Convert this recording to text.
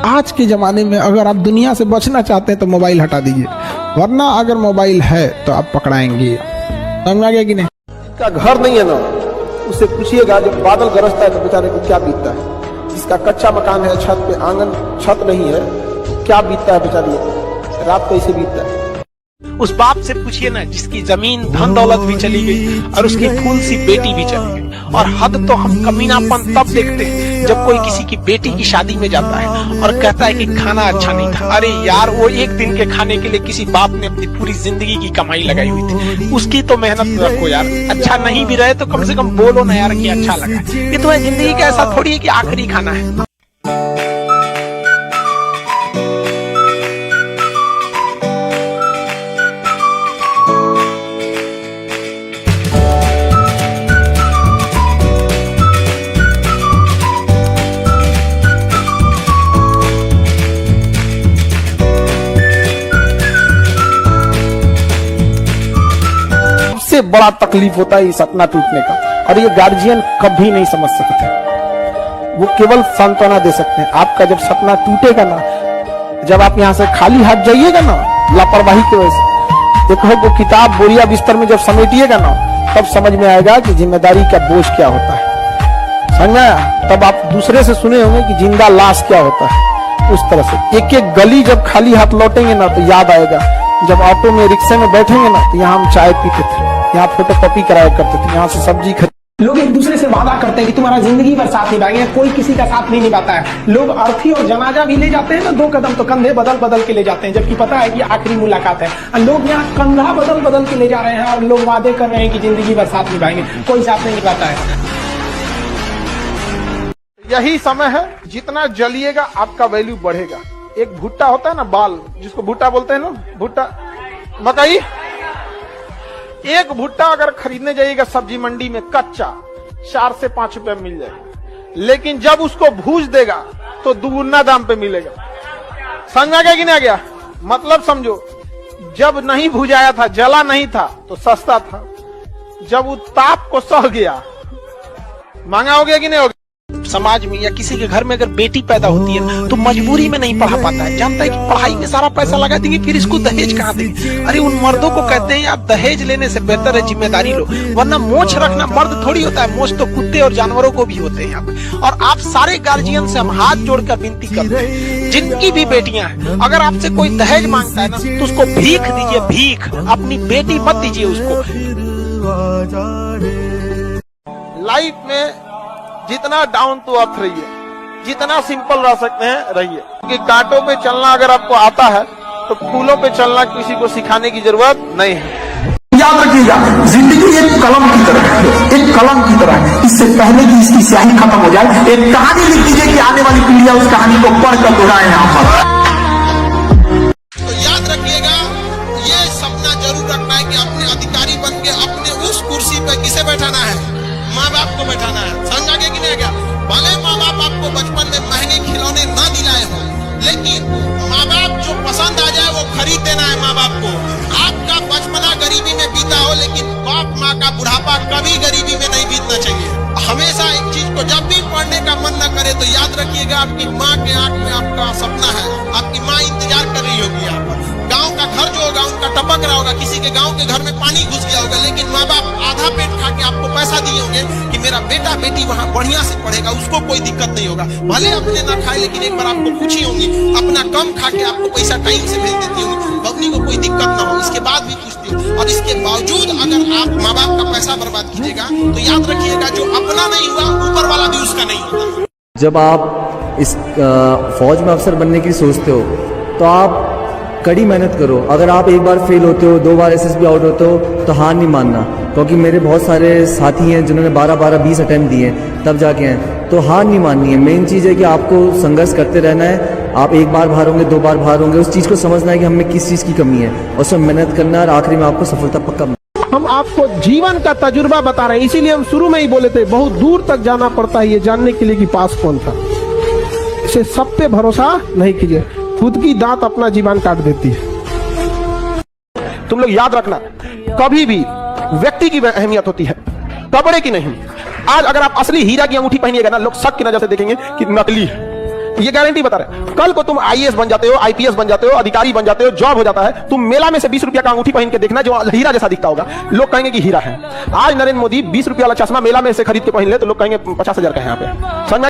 आज के ज़माने में अगर आप दुनिया से बचना चाहते हैं तो मोबाइल हटा दीजिए, वरना अगर मोबाइल है तो आप पकड़ाएंगे। समझ में आ गया कि नहीं? जिसका घर नहीं है ना, उससे पूछिएगा जब बादल गरजता है तो बेचारे को क्या बीतता है। जिसका कच्चा मकान है, छत पे आंगन छत नहीं है, क्या बीतता है बेचारी, रात कैसे बीतता है। उस बाप से पूछिए ना जिसकी जमीन धन दौलत भी चली गई और उसकी फूल सी बेटी भी चली गई। और हद तो हम कमीनापन तब देखते हैं जब कोई किसी की बेटी की शादी में जाता है और कहता है कि खाना अच्छा नहीं था। अरे यार, वो एक दिन के खाने के लिए किसी बाप ने अपनी पूरी जिंदगी की कमाई लगाई हुई थी, उसकी तो मेहनत रखो यार। अच्छा नहीं भी रहे तो कम से कम बोलो ना यार कि अच्छा लगा। ये तो है जिंदगी का, ऐसा थोड़ी है कि आखिरी खाना है। सबसे बड़ा तकलीफ होता है ये सपना टूटने का, और ये गार्जियन कभी नहीं समझ सकते। वो केवल सांत्वना दे सकते हैं। आपका जब सपना टूटेगा ना, जब आप यहाँ से खाली हाथ जाइएगा ना, लापरवाही की वजह से, देखो वो किताब बोरिया बिस्तर में जब समेटिएगा ना, तब समझ में आएगा कि जिम्मेदारी का बोझ क्या होता है। समझ में आया? तब आप दूसरे से सुने होंगे कि जिंदा लाश क्या होता है। उस तरह से एक एक गली जब खाली हाथ लौटेंगे ना, तो याद आएगा जब ऑटो में रिक्शे में बैठेंगे ना, तो यहाँ हम चाय पीते थे, यहाँ फोटोकॉपी कराया करते थे, यहाँ से सब्जी खरीद। लोग एक दूसरे से वादा करते हैं कि तुम्हारा जिंदगी भर साथ निभाएंगे, कोई किसी का साथ नहीं निभाता है। लोग अर्थी और जनाजा भी ले जाते हैं ना, 2 कदम तो कंधे बदल बदल के ले जाते हैं, जबकि पता है कि आखिरी मुलाकात है। और लोग यहाँ कंधा बदल बदल के ले जा रहे हैं और लोग वादे कर रहे हैं कि जिंदगी भर साथ निभाएंगे, कोई साथ नहीं निभाता है। यही समय है, जितना जलिएगा आपका वैल्यू बढ़ेगा। एक भुट्टा होता है ना, बाल, जिसको भुट्टा बोलते हैं ना, भुट्टा मकई। एक भुट्टा अगर खरीदने जाइएगा सब्जी मंडी में कच्चा, 4 से 5 रुपए मिल जाएगा, लेकिन जब उसको भूज देगा तो दुगुना दाम पे मिलेगा। समझ में आ गया कि नहीं आ गया? मतलब समझो, जब नहीं भुजाया था, जला नहीं था तो सस्ता था, जब वो ताप को सह गया महंगा हो गया कि नहीं हो गया। समाज में या किसी के घर में अगर बेटी पैदा होती है तो मजबूरी में नहीं पढ़ा पाता है, जानता है कि पढ़ाई में सारा पैसा लगा देंगे, फिर इसको दहेज कहाँ देंगे। अरे उन मर्दों को कहते हैं यार, दहेज लेने से बेहतर है जिम्मेदारी लो, वरना मोछ रखना मर्द थोड़ी होता है, मोछ तो कुत्ते और जानवरों को भी होते हैं यहाँ पे। और आप सारे गार्जियन से हम हाथ जोड़कर विनती करते हैं, जिनकी भी बेटियां हैं, अगर आपसे कोई दहेज मांगता है ना, तो उसको भीख दीजिए, भीख। अपनी बेटी मत दीजिए उसको। लाइफ में जितना डाउन टू अर्थ रहिए, जितना सिंपल रह सकते हैं रहिए। कि कांटों पे चलना अगर आपको आता है तो फूलों पे चलना किसी को सिखाने की जरूरत नहीं है। याद रखिएगा, जिंदगी एक कलम की तरह है, एक कलम की तरह है। इससे पहले कि इसकी स्याही खत्म हो जाए, एक कहानी लिख दीजिए कि आने वाली पीढ़ियां उस कहानी को पढ़कर दोहराए यहाँ पर। तो याद रखिएगा, ये सपना जरूर रखना है कि अपने अधिकारी बन के अपने उस कुर्सी पे किसे बैठाना है, माँ बाप को बैठाना है। समझ आगे कि नहीं गया? भले माँ बाप आपको बचपन में महंगे खिलौने ना दिलाए हो, लेकिन माँ बाप जो पसंद आ जाए वो खरीद देना है माँ बाप को। आपका बचपना गरीबी में बीता हो, लेकिन बाप माँ का बुढ़ापा कभी गरीबी में नहीं बीतना चाहिए। हमेशा एक चीज को जब भी पढ़ने का मन न करे तो याद रखिएगा, आपकी माँ के आंख में आपका सपना है, आपकी माँ इंतजार कर रही होगी यहाँ पर। गाँव का घर जो होगा उनका टपक रहा होगा, किसी के गाँव के घर में पानी घुस गया होगा, लेकिन माँ बाप आधा पेट खा के आपको पैसा दिए होंगे कि मेरा बेटा बेटी वहाँ बढ़िया से पढ़ेगा, उसको कोई दिक्कत नहीं होगा। भले अपने ना खाए, लेकिन एक बार आपको पूछी होंगी, अपना कम खा के आपको पैसा टाइम से भेज देती होंगी, बबनी को कोई दिक्कत ना हो, इसके बाद भी पूछती हो। और इसके बावजूद अगर आप माँ बाप का पैसा बर्बाद कीजिएगा तो याद रखिएगा, जो अपना नहीं हुआ ऊपर वाला भी उसका नहीं होता। जब आप इस फौज में अफसर बनने की सोचते हो तो आप कड़ी मेहनत करो। अगर आप एक बार फेल होते हो, 2 बार एसएसबी आउट होते हो, तो हार नहीं मानना, क्योंकि मेरे बहुत सारे साथी हैं जिन्होंने 12-20 अटेम्प्ट दिए तब जाके हैं। तो हार नहीं माननी है। मेन चीज़ है कि आपको संघर्ष करते रहना है। आप 1 बार बाहर होंगे, 2 बार बाहर होंगे, उस चीज़ को समझना है कि हमें किस चीज़ की कमी है, उसमें मेहनत करना है, और आखिरी में आपको सफलता पक्का। हम आपको जीवन का तजुर्बा बता रहे हैं, इसीलिए हम शुरू में ही बोले थे बहुत दूर तक जाना पड़ता है ये जानने के लिए कि पास कौन था। इसे सब पे भरोसा नहीं कीजिए, खुद की दांत अपना जीवन काट देती है। तुम लोग याद रखना, कभी भी व्यक्ति की अहमियत होती है, कपड़े की नहीं। आज अगर आप असली हीरा की अंगूठी पहनिएगा ना, लोग शक की नजर से देखेंगे कि नकली है। ये गारंटी बता रहे। कल को तुम आईएएस बन जाते हो, आईपीएस बन जाते हो, अधिकारी बन जाते हो, जॉब हो जाता है, तुम मेला में से 20 रुपया का अंगूठी पहन के देखना जो हीरा जैसा दिखता होगा, लोग कहेंगे कि हीरा है। आज नरेंद्र मोदी 20 रुपया वाला चश्मा मेला में से खरीद के पहन ले तो लोग कहेंगे 50,000 का है यहाँ पे।